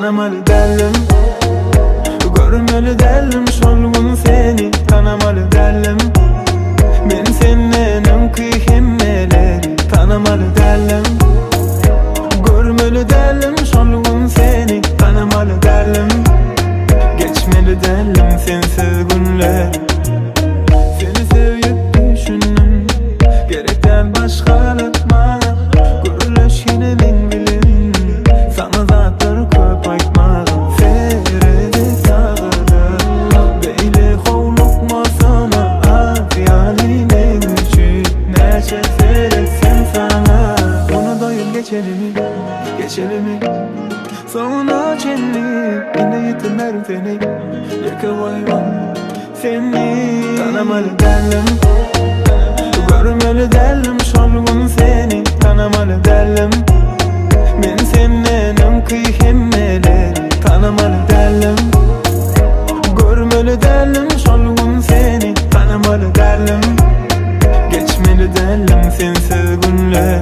tanımalı derdim. Görmeli derdim solgun seni, tanımalı derdim. Ben senden kıymeleri tanımalı derdim. Görmeli derdim solgun seni, tanımalı derdim. Geçmeli derdim sensiz günler. Seni sevip düşündüm, gerekten başkalık bana. Görülüş yine ben bilin, sana zaten köp aytmadım. Feride sağladım, beyle kovlukma sana. Afiyalinin üçü, neşe seyretsin sana. Onu doyum geçelim, geçelim. Sonra cennet, yine yitirmerim seni. Yakalayamam seni, tanımalı derdim. Görmeli derdim solgun seni, tanımalı derdim. Ben senden kıymeleri tanımalı derdim. Görmeli derdim solgun seni, tanımalı derdim. Geçmeli derdim sensiz günler.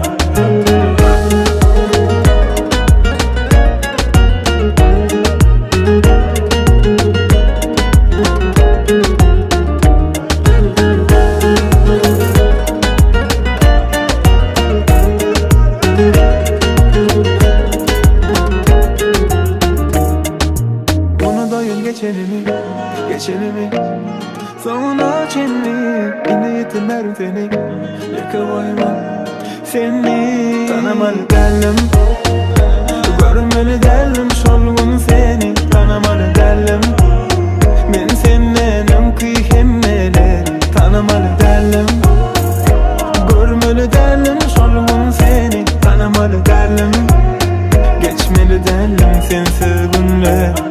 Geçelim, sonra cennet, yine yitirmerim seni. Yakalayamam seni, tanımalı derdim. Görmeli derdim solgun seni, tanımalı derdim. Ben senden kıymeleri tanımalı derdim. Görmeli derdim solgun seni, tanımalı derdim. Geçmeli derdim sensiz günler.